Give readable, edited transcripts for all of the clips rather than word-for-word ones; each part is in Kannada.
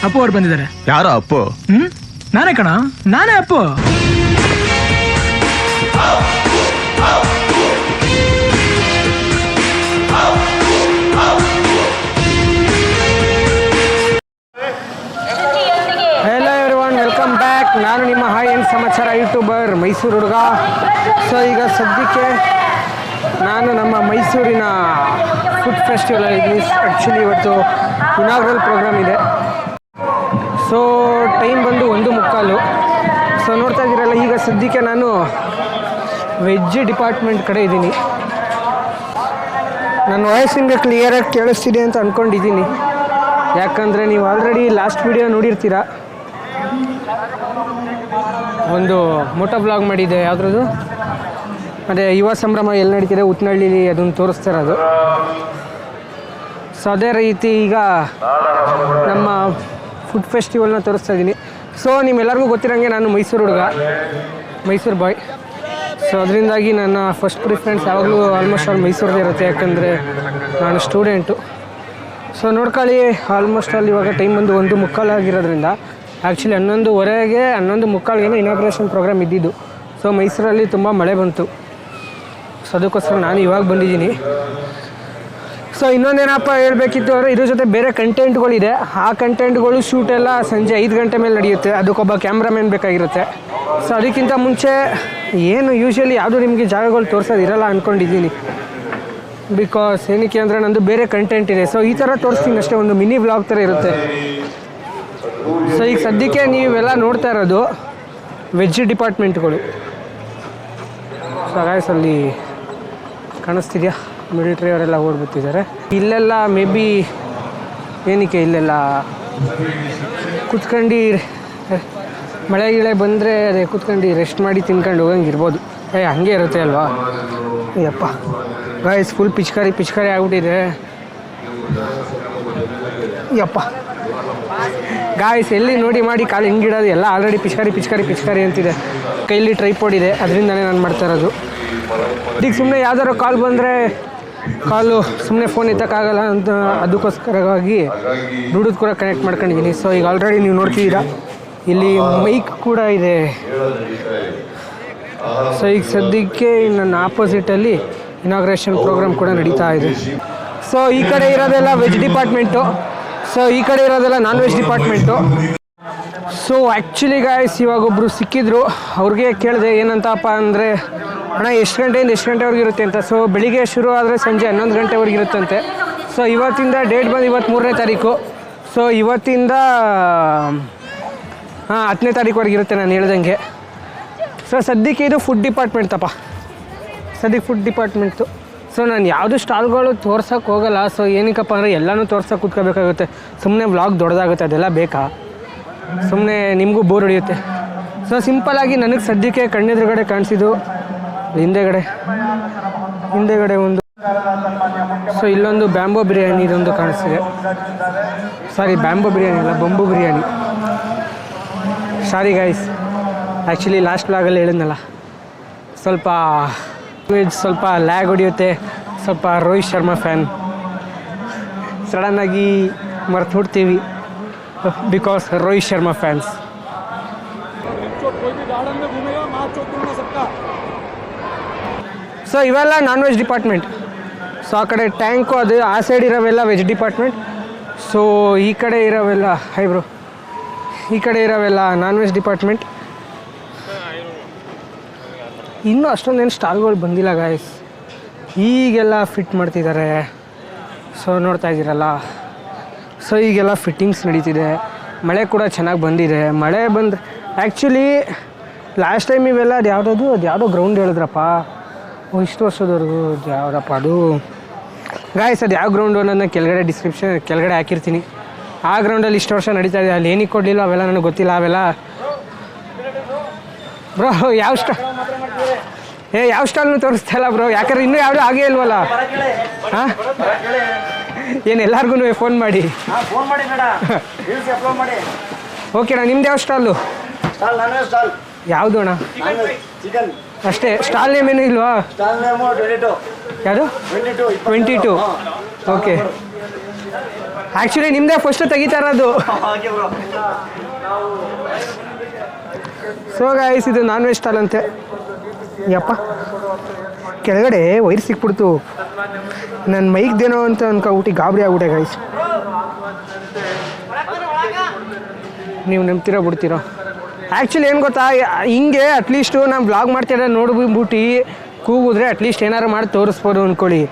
ಅಪ್ಪು ಅವ್ರು ಬಂದಿದ್ದಾರೆ. ಯಾರೋ ಅಪ್ಪು? ನಾನೇ ಕಣ, ನಾನೇ Appu. Hello everyone, welcome back. ನಾನು ನಿಮ್ಮ ಹಾಯ್ ಏನು ಸಮಾಚಾರ ಯೂಟ್ಯೂಬರ್ ಮೈಸೂರು ಹುಡುಗ. ಸೊ ಈಗ ಸದ್ಯಕ್ಕೆ ನಾನು ನಮ್ಮ ಮೈಸೂರಿನ ಫುಡ್ ಫೆಸ್ಟಿವಲ್ ಇದ್ದೀನಿ. ಆ್ಯಕ್ಚುಲಿ ಇವತ್ತು ಇನಾಗ್ರಲ್ ಪ್ರೋಗ್ರಾಮ್ ಇದೆ. ಸೊ ಟೈಮ್ ಬಂದು 1:15. ಸೊ ನೋಡ್ತಾ ಇದ್ದೀರಲ್ಲ, ಈಗ ಸದ್ಯಕ್ಕೆ ನಾನು ವೆಜ್ ಡಿಪಾರ್ಟ್ಮೆಂಟ್ ಕಡೆ ಇದ್ದೀನಿ. ನನ್ನ ವಾಯ್ಸ್ ನಿಮಗೆ ಕ್ಲಿಯರಾಗಿ ಕೇಳಿಸ್ತಿದೆ ಅಂತ ಅಂದ್ಕೊಂಡಿದ್ದೀನಿ. ಯಾಕಂದರೆ ನೀವು ಆಲ್ರೆಡಿ ಲಾಸ್ಟ್ ವಿಡಿಯೋ ನೋಡಿರ್ತೀರ, ಒಂದು ಮೋಟೋ ಬ್ಲಾಗ್ ಮಾಡಿದ್ದೆ. ಯಾವುದ್ರದ್ದು ಅದೇ ಯುವ ಸಂಭ್ರಮ ಎಲ್ಲಿ ನಡೀತಿದೆ ಉತ್ತನಹಳ್ಳಿಲಿ, ಅದನ್ನು ತೋರಿಸ್ತಾ ಇರೋದು. ಸೊ ಅದೇ ರೀತಿ ಈಗ ನಮ್ಮ ಫುಡ್ ಫೆಸ್ಟಿವಲ್ನ ತೋರಿಸ್ತಾ ಇದ್ದೀನಿ. ಸೊ ನಿಮ್ಮೆಲ್ಲರಿಗೂ ಗೊತ್ತಿರೋಂಗೆ ನಾನು ಮೈಸೂರು ಹುಡುಗ, ಮೈಸೂರು ಬಾಯ್. ಸೊ ಅದರಿಂದಾಗಿ ನನ್ನ ಫಸ್ಟ್ ಪ್ರಿಫರೆನ್ಸ್ ಯಾವಾಗಲೂ ಆಲ್ಮೋಸ್ಟ್ ಆಲ್ ಮೈಸೂರದೇ ಇರುತ್ತೆ, ಯಾಕಂದರೆ ನಾನು ಸ್ಟೂಡೆಂಟು. ಸೊ ನೋಡ್ಕೊಳ್ಳಿ, ಆಲ್ಮೋಸ್ಟ್ ಆಲ್ ಇವಾಗ ಟೈಮ್ ಬಂದು 1:15 ಆಗಿರೋದ್ರಿಂದ ಆ್ಯಕ್ಚುಲಿ 11:15ಗೆ 11:15ಗೇನೋ ಇನಾಗ್ರೇಷನ್ ಪ್ರೋಗ್ರಾಮ್ ಇದ್ದಿದ್ದು. ಸೊ ಮೈಸೂರಲ್ಲಿ ತುಂಬ ಮಳೆ ಬಂತು. ಸೊ ಅದಕ್ಕೋಸ್ಕರ ನಾನು ಇವಾಗ ಬಂದಿದ್ದೀನಿ. ಸೊ ಇನ್ನೊಂದೇನಪ್ಪ ಹೇಳಬೇಕಿತ್ತು ಅಂದರೆ, ಇದ್ರ ಜೊತೆ ಬೇರೆ ಕಂಟೆಂಟ್ಗಳಿದೆ. ಆ ಕಂಟೆಂಟ್ಗಳು ಶೂಟೆಲ್ಲ ಸಂಜೆ 5 ಗಂಟೆ ಮೇಲೆ ನಡೆಯುತ್ತೆ. ಅದಕ್ಕೊಬ್ಬ ಕ್ಯಾಮ್ರಾಮ್ಯಾನ್ ಬೇಕಾಗಿರುತ್ತೆ. ಸೊ ಅದಕ್ಕಿಂತ ಮುಂಚೆ ಏನು ಯೂಶ್ವಲಿ ಯಾವುದೂ ನಿಮಗೆ ಜಾಗಗಳು ತೋರಿಸೋದಿರಲ್ಲ ಅಂದ್ಕೊಂಡಿದ್ದೀನಿ. ಬಿಕಾಸ್ ಏನಕ್ಕೆ ಅಂದರೆ ನಂದು ಬೇರೆ ಕಂಟೆಂಟ್ ಇದೆ. ಸೊ ಈ ಥರ ತೋರಿಸ್ತೀನಿ ಅಷ್ಟೇ, ಒಂದು ಮಿನಿ ವ್ಲಾಗ್ ಥರ ಇರುತ್ತೆ. ಸೊ ಈಗ ಸದ್ಯಕ್ಕೆ ನೀವೆಲ್ಲ ನೋಡ್ತಾ ಇರೋದು ವೆಜ್ ಡಿಪಾರ್ಟ್ಮೆಂಟ್ಗಳು. ಸೊ ಗಾಯ್ಸ್ ಅಲ್ಲಿ ಕಾಣಿಸ್ತಿದೆಯಾ, ಮಿಲಿಟ್ರಿ ಅವರೆಲ್ಲ ಓಡ್ಬಿಟ್ಟಿದ್ದಾರೆ. ಇಲ್ಲೆಲ್ಲ ಮೇ ಬಿ ಏನಕ್ಕೆ ಇಲ್ಲೆಲ್ಲ ಕುತ್ಕೊಂಡು ಮಳೆ ಗಿಳೆ ಬಂದರೆ ಅದೇ ಕುತ್ಕೊಂಡು ರೆಸ್ಟ್ ಮಾಡಿ ತಿನ್ಕೊಂಡು ಹೋಗಂಗಿರ್ಬೋದು. ಹಂಗೆ ಇರುತ್ತೆ ಅಲ್ವಾ. ಯಪ್ಪ ಗಾಯ್ಸ್, ಫುಲ್ ಪಿಚ್ಕಾರಿ ಆಗ್ಬಿಟ್ಟಿದೆ. ಯಪ್ಪ ಗಾಯ್ಸ್, ಎಲ್ಲಿ ನೋಡಿ ಮಾಡಿ ಕಾಲು ಹಿಂಗಿಡೋದು ಎಲ್ಲ ಆಲ್ರೆಡಿ ಪಿಚ್ಕಾರಿ ಅಂತಿದೆ. ಕೈಲಿ ಟ್ರೈಪೋಡ್ ಇದೆ, ಅದರಿಂದನೇ ನಾನು ಮಾಡ್ತಾ ಇರೋದು. ಈಗ ಸುಮ್ಮನೆ ಯಾವ್ದಾದ್ರು ಕಾಲ್ ಬಂದರೆ ಕಾಲು ಸುಮ್ಮನೆ ಫೋನ್ ಎತ್ತಕ್ಕಾಗಲ್ಲ ಅಂತ ಅದಕ್ಕೋಸ್ಕರವಾಗಿ ಬ್ಲೂಟೂತ್ ಕೂಡ ಕನೆಕ್ಟ್ ಮಾಡ್ಕೊಂಡಿದ್ದೀನಿ. ಸೊ ಈಗ ಆಲ್ರೆಡಿ ನೀವು ನೋಡ್ತಿದ್ದೀರಾ, ಇಲ್ಲಿ ಮೈಕ್ ಕೂಡ ಇದೆ. ಸೊ ಈಗ ಸದ್ಯಕ್ಕೆ ನನ್ನ ಆಪೋಸಿಟಲ್ಲಿ ಇನಾಗ್ರೇಷನ್ ಪ್ರೋಗ್ರಾಮ್ ಕೂಡ ನಡೀತಾ ಇದೆ. ಸೊ ಈ ಕಡೆ ಇರೋದೆಲ್ಲ ವೆಜ್ ಡಿಪಾರ್ಟ್ಮೆಂಟು, ಸೊ ಈ ಕಡೆ ಇರೋದೆಲ್ಲ non veg department. So actually guys, ಇವಾಗ ಒಬ್ಬರು ಸಿಕ್ಕಿದ್ರು. ಅವ್ರಿಗೆ ಕೇಳಿದೆ ಏನಂತಪ್ಪ ಅಂದರೆ, ಅಣ್ಣ ಎಷ್ಟು ಗಂಟೆಯಿಂದ ಎಷ್ಟು ಗಂಟೆವರೆಗೆ ಇರುತ್ತೆ ಅಂತ. ಸೊ ಬೆಳಿಗ್ಗೆ ಶುರು ಆದರೆ ಸಂಜೆ 11 ಗಂಟೆವರೆಗೆ ಇರುತ್ತಂತೆ. ಸೊ ಇವತ್ತಿಂದ ಡೇಟ್ ಬಂದು 23ನೇ ತಾರೀಕು. ಸೊ ಇವತ್ತಿಂದ 10ನೇ ತಾರೀಕುವರೆಗೆ ಇರುತ್ತೆ ನಾನು ಹೇಳ್ದಂಗೆ. ಸೊ ಸದ್ಯಕ್ಕೆ ಇದು ಫುಡ್ ಡಿಪಾರ್ಟ್ಮೆಂಟ್ ತಪ್ಪ, ಸದ್ಯಕ್ಕೆ ಫುಡ್ ಡಿಪಾರ್ಟ್ಮೆಂಟು. ಸೊ ನಾನು ಯಾವುದು ಸ್ಟಾಲ್ಗಳು ತೋರ್ಸೋಕ್ಕೆ ಹೋಗಲ್ಲ. ಸೊ ಏನಕ್ಕಪ್ಪ ಅಂದರೆ ಎಲ್ಲನೂ ತೋರ್ಸೋಕೆ ಕೂತ್ಕೋಬೇಕಾಗುತ್ತೆ. ಸುಮ್ಮನೆ ವ್ಲಾಗ್ ದೊಡ್ಡದಾಗುತ್ತೆ, ಅದೆಲ್ಲ ಬೇಕಾ? ಸುಮ್ಮನೆ ನಿಮಗೂ ಬೋರ್ ಹೊಡೆಯುತ್ತೆ. ಸೊ ಸಿಂಪಲ್ಲಾಗಿ ನನಗೆ ಸದ್ಯಕ್ಕೆ ಕಣ್ಣೆದುರುಗಡೆ ಕಾಣಿಸಿದ್ದು ಹಿಂದೆಗಡೆ ಒಂದು, ಸೊ ಇಲ್ಲೊಂದು ಬ್ಯಾಂಬೋ ಬಿರಿಯಾನಿ ಇದೊಂದು ಕಾಣಿಸ್ತಿದೆ. ಸಾರಿ, ಬ್ಯಾಂಬೋ ಬಿರಿಯಾನಿ ಅಲ್ಲ, bamboo biryani. Sorry guys, actually last ವ್ಲಾಗಲ್ಲಿ ಹೇಳಿದ್ನಲ್ಲ, ಸ್ವಲ್ಪ ಲ್ಯಾಗ್ ಹೊಡಿಯುತ್ತೆ. ಸ್ವಲ್ಪ ರೋಹಿತ್ ಶರ್ಮಾ ಫ್ಯಾನ್, ಸಡನ್ನಾಗಿ ಮರ್ತು ಬಿಡ್ತೀವಿ because Rohit Sharma fans. So ಇವೆಲ್ಲ ನಾನ್ ವೆಜ್ ಡಿಪಾರ್ಟ್ಮೆಂಟ್. ಸೊ ಆ ಕಡೆ ಟ್ಯಾಂಕು ಅದು ಆ ಸೈಡ್ ಇರೋವೆಲ್ಲ ವೆಜ್ ಡಿಪಾರ್ಟ್ಮೆಂಟ್. ಸೊ ಈ ಕಡೆ ಇರೋವೆಲ್ಲ ಈ ಕಡೆ ಇರೋವೆಲ್ಲ ನಾನ್ ವೆಜ್ ಡಿಪಾರ್ಟ್ಮೆಂಟ್. ಇನ್ನೂ ಅಷ್ಟೊಂದೇನು ಸ್ಟಾಲ್ಗಳು ಬಂದಿಲ್ಲ ಗಾಯ್ಸ್, ಈಗೆಲ್ಲ ಫಿಟ್ ಮಾಡ್ತಿದ್ದಾರೆ. ಸೊ ನೋಡ್ತಾ ಇದ್ದೀರಲ್ಲ, ಸೊ ಈಗೆಲ್ಲ ಫಿಟ್ಟಿಂಗ್ಸ್ ನಡೀತಿದೆ. ಮಳೆ ಕೂಡ ಚೆನ್ನಾಗಿ ಬಂದಿದೆ. ಮಳೆ ಬಂದರೆ ಆ್ಯಕ್ಚುಲಿ ಲಾಸ್ಟ್ ಟೈಮ್ ಇವೆಲ್ಲ ಅದು ಯಾವುದೋ ಗ್ರೌಂಡ್ ಹೇಳಿದ್ರಪ್ಪ, ಇಷ್ಟು ವರ್ಷದವರೆಗೂ ಯಾವುದಪ್ಪ ಅದು ಗಾಯ್ಸ್, ಅದು ಯಾವ ಗ್ರೌಂಡು ಅನ್ನೋದನ್ನ ಕೆಳಗಡೆ ಹಾಕಿರ್ತೀನಿ. ಆ ಗ್ರೌಂಡಲ್ಲಿ ಇಷ್ಟು ವರ್ಷ ನಡೀತಾ ಇದೆ. ಅಲ್ಲಿ ಏನಕ್ಕೆ ಕೊಡಲಿಲ್ಲ ಅವೆಲ್ಲ ನನಗೆ ಗೊತ್ತಿಲ್ಲ. ಅವೆಲ್ಲ ಬ್ರೋ ಯಾವ ಸ್ಟಾಲ್ನು ತೋರಿಸ್ತಾ ಇಲ್ಲ ಬ್ರೋ, ಯಾಕಂದ್ರೆ ಇನ್ನೂ ಯಾವುದೂ ಆಗೇ ಇಲ್ವಲ್ಲ. ಹಾಂ, ಏನು ಎಲ್ಲರಿಗೂ ಫೋನ್ ಮಾಡಿ ಓಕೆನಾ? ನಿಮ್ದು ಯಾವ ಸ್ಟಾಲು? ಯಾವುದು ಅಣ್ಣ? ಅಷ್ಟೇ, ಸ್ಟಾಲ್ ನೇಮ್ ಏನೂ ಇಲ್ವಾ? ಯಾವುದು? 22. ಓಕೆ. ಆ್ಯಕ್ಚುಲಿ ನಿಮ್ಮದೇ ಫಸ್ಟ್ ತೆಗಿತಾ ಇರೋದು. ಸೊ ಗಾಯ್ಸ್ ಇದು ನಾನ್ ವೆಜ್ ಸ್ಟಾಲ್ ಅಂತೆ. ಯಪ್ಪ ಕೆಳಗಡೆ ವೈರ್ ಸಿಕ್ಬಿಡ್ತು. ನನ್ನ ಮೈಗ್ದೇನೋ ಅಂತ ಅನ್ಕೊಬಿಟ್ಟು ಗಾಬರಿ ಆಗ್ಬಿಟ್ಟೆ ಗಾಯ್ಸ್. ನೀವು ನಂಬ್ತಿರೋ ಬಿಡ್ತೀರೋ. ಆ್ಯಕ್ಚುಲಿ ಏನು ಗೊತ್ತಾ, ಹಿಂಗೆ ಅಟ್ಲೀಸ್ಟು ನಾನು ವ್ಲಾಗ್ ಮಾಡ್ತಿರೋ ನೋಡ್ಬಿಟ್ಟು ಕೂಗಿದ್ರೆ ಅಟ್ಲೀಸ್ಟ್ ಏನಾರು ಮಾಡಿ ತೋರಿಸ್ಬೋದು ಅಂದ್ಕೊಳ್ಳಿ.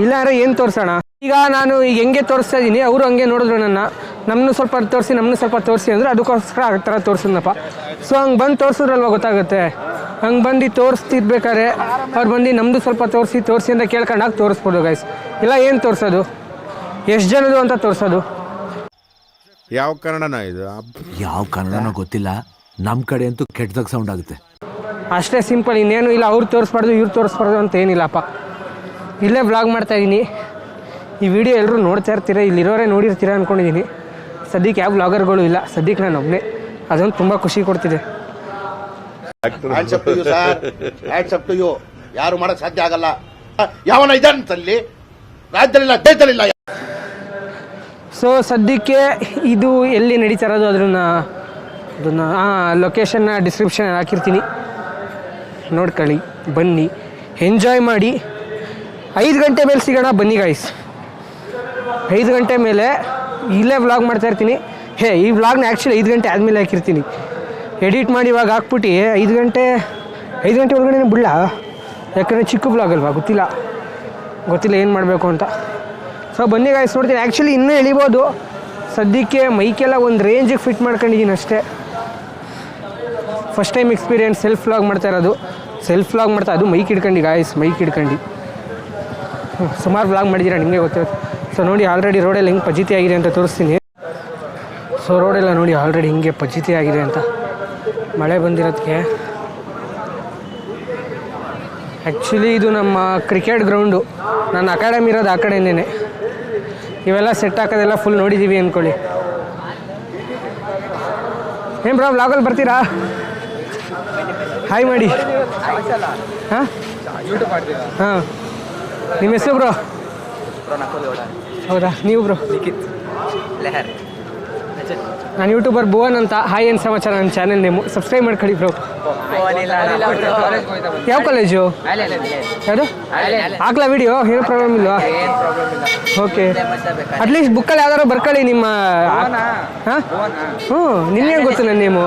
ಇಲ್ಲಾಂದ್ರೆ ಏನು ತೋರಿಸೋಣ. ಈಗ ನಾನು ಈಗ ಹೆಂಗೆ ತೋರಿಸ್ತಾ ಇದ್ದೀನಿ, ಅವರು ಹಂಗೆ ನೋಡಿದ್ರು ನಮ್ಮನ್ನು ಸ್ವಲ್ಪ ತೋರಿಸಿ ಅಂದರೆ ಅದಕ್ಕೋಸ್ಕರ ಆ ಥರ ತೋರಿಸಿದ್ನಪ್ಪ. ಸೊ ಹಂಗೆ ಬಂದು ತೋರಿಸಿದ್ರಲ್ವ ಗೊತ್ತಾಗುತ್ತೆ. ಹಂಗೆ ಬಂದು ತೋರಿಸ್ತಿರ್ಬೇಕಾದ್ರೆ ಅವ್ರು ಬಂದು ನಮ್ಮದು ಸ್ವಲ್ಪ ತೋರಿಸಿ ಅಂತ ಕೇಳ್ಕೊಂಡಾಗ ತೋರಿಸ್ಬೋದು ಗೈಸ್. ಇಲ್ಲ ಏನು ತೋರಿಸೋದು, ಎಷ್ಟು ಜನದು ಅಂತ ತೋರಿಸೋದು. ಯಾವ ಕನ್ನಡನ ಇದು? ಯಾವ ಕನ್ನಡನೋ ಗೊತ್ತಿಲ್ಲ, ನಮ್ಮ ಕಡೆ ಅಂತೂ ಕೆಟ್ಟದಾಗ ಸೌಂಡ್ ಆಗುತ್ತೆ. ಅಷ್ಟೇ ಸಿಂಪಲ್, ಇನ್ನೇನು ಇಲ್ಲ. ಅವ್ರು ತೋರಿಸ್ಬಾರ್ದು ಇವ್ರು ತೋರಿಸ್ಬಾರ್ದು ಅಂತ ಏನಿಲ್ಲಪ್ಪ. ಇಲ್ಲೇ ವ್ಲಾಗ್ ಮಾಡ್ತಾಯಿದ್ದೀನಿ. ಈ ವಿಡಿಯೋ ಎಲ್ಲರೂ ನೋಡ್ತಾ ಇರ್ತೀರ, ಇಲ್ಲಿರೋರೇ ನೋಡಿರ್ತೀರ ಅಂದ್ಕೊಂಡಿದ್ದೀನಿ. ಸದ್ಯಕ್ಕೆ ಯಾವ ವ್ಲಾಗರ್ಗಳು ಇಲ್ಲ, ಸದ್ಯಕ್ಕೆ ನಾನು ಒಬ್ಬನೇ. ಅದೊಂದು ತುಂಬ ಖುಷಿ ಕೊಡ್ತಿದೆ. ಯಾರು ಮಾಡಕ್ ಸಾಧ್ಯ ಆಗಲ್ಲ. ಯಾವನ ಇದ್ದಾನಂತಲ್ಲಿ ರಾಜ್ಯದಲ್ಲಿಲ್ಲ, ದೇಶದಲ್ಲಿಲ್ಲ. ಸೊ ಸದ್ಯಕ್ಕೆ ಇದು ಎಲ್ಲಿ ನಡೀತಾ ಇರೋದು ಅದನ್ನು ಲೊಕೇಶನ್ನ ಡಿಸ್ಕ್ರಿಪ್ಷನ್ ಹಾಕಿರ್ತೀನಿ, ನೋಡ್ಕೊಳ್ಳಿ, ಬನ್ನಿ, ಎಂಜಾಯ್ ಮಾಡಿ. 5 ಗಂಟೆ ಮೇಲೆ ಸಿಗೋಣ ಬನ್ನಿ ಗಾಯ್ಸ್. 5 ಗಂಟೆ ಮೇಲೆ ಇಲ್ಲೇ ವ್ಲಾಗ್ ಮಾಡ್ತಾಯಿರ್ತೀನಿ. ಈ ವ್ಲಾಗ್ನ ಆ್ಯಕ್ಚುಲಿ 5 ಗಂಟೆ ಆದಮೇಲೆ ಹಾಕಿರ್ತೀನಿ. ಎಡಿಟ್ ಮಾಡಿ ಇವಾಗ ಹಾಕ್ಬಿಟ್ಟು 5 ಗಂಟೆ ಒಳಗಡೆ ಬಿಡಲ್ಲ. ಯಾಕಂದರೆ ಚಿಕ್ಕ ವ್ಲಾಗ್ ಅಲ್ವಾ, ಗೊತ್ತಿಲ್ಲ ಏನು ಮಾಡಬೇಕು ಅಂತ. ಸೊ ಬನ್ನಿ ಗಾಯ್ಸ್, ನೋಡ್ತೀನಿ. ಆ್ಯಕ್ಚುಲಿ ಇನ್ನೂ ಎಳಿಬೋದು. ಸದ್ಯಕ್ಕೆ ಮೈಕೆಲ್ಲ ಒಂದು ರೇಂಜಿಗೆ ಫಿಟ್ ಮಾಡ್ಕೊಂಡಿದ್ದೀನಿ ಅಷ್ಟೇ. First time experience self vlog ಮಾಡ್ತಾ ಇರೋದು. ಅದು ಮೈಕ್ ಹಿಡ್ಕೊಂಡು ಗಾಯ್ಸ್, ಸುಮಾರು ವ್ಲಾಗ್ ಮಾಡಿದ್ದೀರಾ, ನಿಮಗೆ ಗೊತ್ತಿರುತ್ತೆ. ಸೊ ನೋಡಿ ಆಲ್ರೆಡಿ ರೋಡೆಲ್ಲ ಹೆಂಗೆ ಪಜಿತಿ ಆಗಿದೆ ಅಂತ ತೋರಿಸ್ತೀನಿ. ಸೊ ರೋಡೆಲ್ಲ ನೋಡಿ ಆಲ್ರೆಡಿ ಹಿಂಗೆ ಪಜಿತಿ ಆಗಿದೆ ಅಂತ, ಮಳೆ ಬಂದಿರೋದಕ್ಕೆ. ಆ್ಯಕ್ಚುಲಿ ಇದು ನಮ್ಮ ಕ್ರಿಕೆಟ್ ಗ್ರೌಂಡು. ನನ್ನ ಅಕಾಡೆಮಿ ಇರೋದು ಆ ಕಡೆಯಿಂದೇ. ಇವೆಲ್ಲ ಸೆಟ್ ಹಾಕೋದೆಲ್ಲ ಫುಲ್ ನೋಡಿದ್ದೀವಿ ಅಂದ್ಕೊಳ್ಳಿ. ಏನು ಬ್ರೋ ವ್ಲಾಗಲ್ಲಿ ಬರ್ತೀರಾ? ಹಾಯ್ ಮಾಡಿ. ಹಾಂ ನಿಮ್ಮ ಹೆಸರು ಬ್ರೋ? ಹೌದಾ, ನೀವು ಬ್ರೋ? ನಾನು ಯೂಟ್ಯೂಬರ್ ಭುವನ್ ಅಂತ. ಹಾಯ್ ಏನು ಸಮಾಚಾರ, ನನ್ನ ಚಾನೆಲ್ ನೇಮು ಸಬ್ಸ್ಕ್ರೈಬ್ ಮಾಡ್ಕೊಳ್ಳಿ ಬ್ರೋ. ಯಾವ ಕಾಲೇಜು? ಯಾವುದು ಹಾಕ್ಲಾ ವಿಡಿಯೋ? ಏನೂ ಪ್ರಾಬ್ಲಮ್ ಇಲ್ವಾ? ಓಕೆ, ಅಟ್ಲೀಸ್ಟ್ ಬುಕ್ಕಲ್ಲಿ ಯಾವ್ದಾದ್ರು ಬರ್ಕೊಳ್ಳಿ ನಿಮ್ಮ. ಹಾಂ ನಿನ್ನೇನು ಗೊತ್ತು ನನ್ನ ನೇಮು?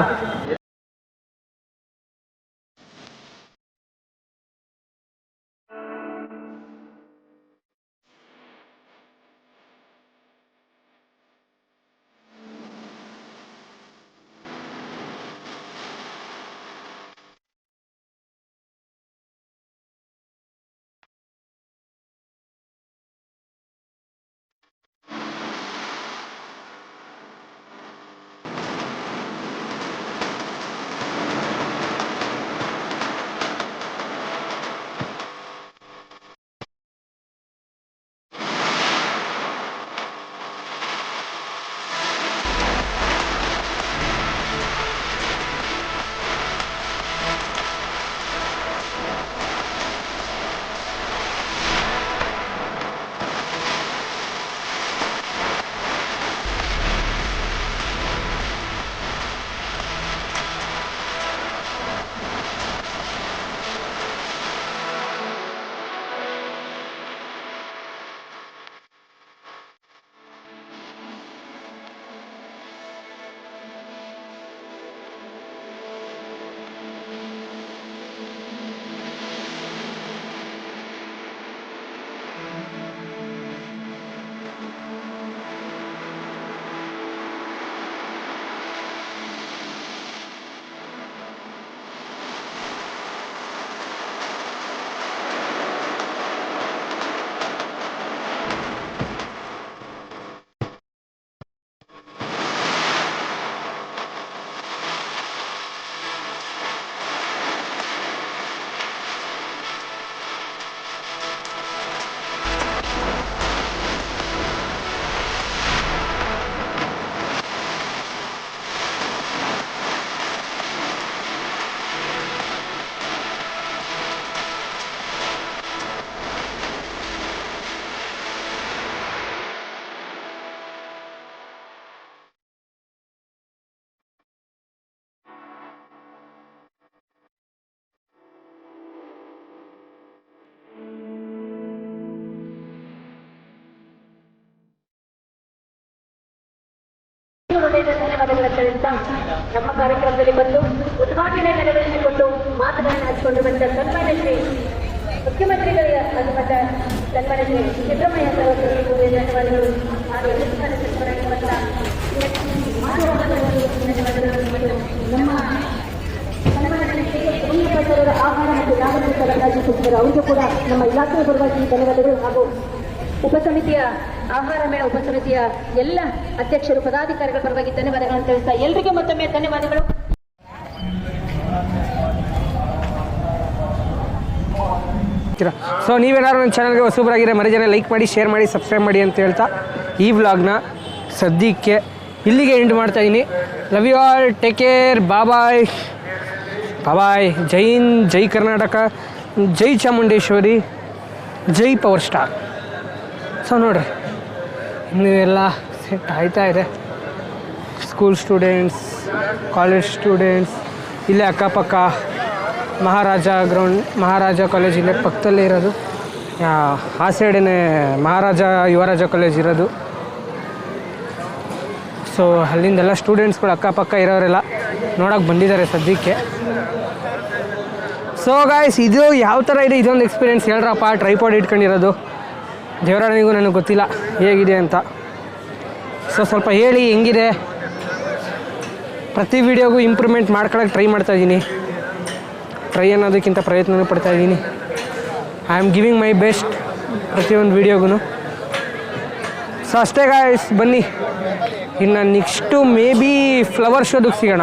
ಧನ್ಯವಾದಗಳ ತಿಳಿಸ್ತಾ ನಮ್ಮ ಕಾರ್ಯಕ್ರಮದಲ್ಲಿ ಬಂದು ಉದ್ಘಾಟನೆ ನೆರವೇರಿಸಿಕೊಂಡು ಮಾತುಗಳನ್ನು ಹಂಚಿಕೊಂಡಿರುವಂತಹ ಸನ್ಮಾನ್ಯ ಶ್ರೀ ಮುಖ್ಯಮಂತ್ರಿಗಳಿಗೆ ಮತ ಸನ್ಮಾನ್ಯ ಶ್ರೀ ಸಿದ್ದರಾಮಯ್ಯ ಅವರಿಗೆ ಧನ್ಯವಾದಗಳು ಹಾಗೂ ನಮ್ಮ ಆಹಾರ ಮತ್ತು ನಾಗರಿಕ ರಾಜ್ಯಸಭೆಯವರು ಅವರಿಗೂ ಕೂಡ ನಮ್ಮ ಇಲಾಖೆಯ ಪರವಾಗಿ ಧನ್ಯವಾದಗಳು ಹಾಗೂ ಉಪಸಮಿತಿಯ ಆಹಾರ ಮೇಳ ಉಪಸಮಿತಿಯ ಎಲ್ಲ ಅಧ್ಯಕ್ಷರು ಪದಾಧಿಕಾರಿಗಳ ಪರವಾಗಿ ಧನ್ಯವಾದಗಳನ್ನು ತಿಳಿಸ್ತಾ ಎಲ್ಲರಿಗೂ ಮತ್ತೊಮ್ಮೆ ಧನ್ಯವಾದಗಳು. ಸೊ ನೀವೇನಾದ್ರು ನನ್ನ ಚಾನಲ್ಗೆ ಹೊಸಬರಾಗಿರೋ ಮರಿ ಜನ ಲೈಕ್ ಮಾಡಿ, ಶೇರ್ ಮಾಡಿ, ಸಬ್ಸ್ಕ್ರೈಬ್ ಮಾಡಿ ಅಂತ ಹೇಳ್ತಾ ಈ ವ್ಲಾಗ್ನ ಸದ್ಯಕ್ಕೆ ಇಲ್ಲಿಗೆ ಎಂಡ್ ಮಾಡ್ತಾಯಿದ್ದೀನಿ. Love you all, take care, bye bye. ಜೈ ಹಿಂದ್, ಜೈ ಕರ್ನಾಟಕ, ಜೈ ಚಾಮುಂಡೇಶ್ವರಿ, ಜೈ ಪವರ್ ಸ್ಟಾರ್. ಸೊ ನೋಡ್ರಿ, ಇನ್ನೂ ಎಲ್ಲ ಸೆಟ್ ಆಯ್ತಾ ಇದೆ. ಸ್ಕೂಲ್ ಸ್ಟೂಡೆಂಟ್ಸ್, ಕಾಲೇಜ್ ಸ್ಟೂಡೆಂಟ್ಸ್, ಇಲ್ಲೇ ಅಕ್ಕಪಕ್ಕ ಮಹಾರಾಜ ಗ್ರೌಂಡ್, ಮಹಾರಾಜ ಕಾಲೇಜ್ ಇಲ್ಲೇ ಪಕ್ಕದಲ್ಲೇ ಇರೋದು. ಆ ಸೈಡೇ ಮಹಾರಾಜ ಯುವರಾಜ ಕಾಲೇಜ್ ಇರೋದು. ಸೊ ಅಲ್ಲಿಂದೆಲ್ಲ ಸ್ಟೂಡೆಂಟ್ಸ್ಗಳು ಅಕ್ಕಪಕ್ಕ ಇರೋರೆಲ್ಲ ನೋಡೋಕೆ ಬಂದಿದ್ದಾರೆ ಸದ್ಯಕ್ಕೆ. ಸೊ ಗಾಯ್ಸ್, ಇದು ಯಾವ ಥರ ಇದೆ ಇದೊಂದು ಎಕ್ಸ್ಪೀರಿಯೆನ್ಸ್ ಹೇಳ್ರಪ್ಪ. ಟ್ರೈಪಾಡ್ ಇಟ್ಕೊಂಡಿರೋದು ದೇವರಾಣಿಗೂ ನನಗೆ ಗೊತ್ತಿಲ್ಲ ಹೇಗಿದೆ ಅಂತ. ಸೊ ಸ್ವಲ್ಪ ಹೇಳಿ ಹೆಂಗಿದೆ. ಪ್ರತಿ ವಿಡಿಯೋಗೂ ಇಂಪ್ರೂವ್ಮೆಂಟ್ ಮಾಡ್ಕೊಳಕ್ಕೆ ಟ್ರೈ ಮಾಡ್ತಾಯಿದ್ದೀನಿ. ಟ್ರೈ ಅನ್ನೋದಕ್ಕಿಂತ ಪ್ರಯತ್ನವೂ ಪಡ್ತಾಯಿದ್ದೀನಿ. I am giving my best ಪ್ರತಿಯೊಂದು ವೀಡಿಯೋಗೂ. ಸೊ ಅಷ್ಟೇ ಗಾಯ್ಸ್, ಬನ್ನಿ ಇನ್ನು ನೆಕ್ಸ್ಟು ಮೇ ಬಿ ಫ್ಲವರ್ ಶೋದಕ್ಕೆ ಸಿಗೋಣ.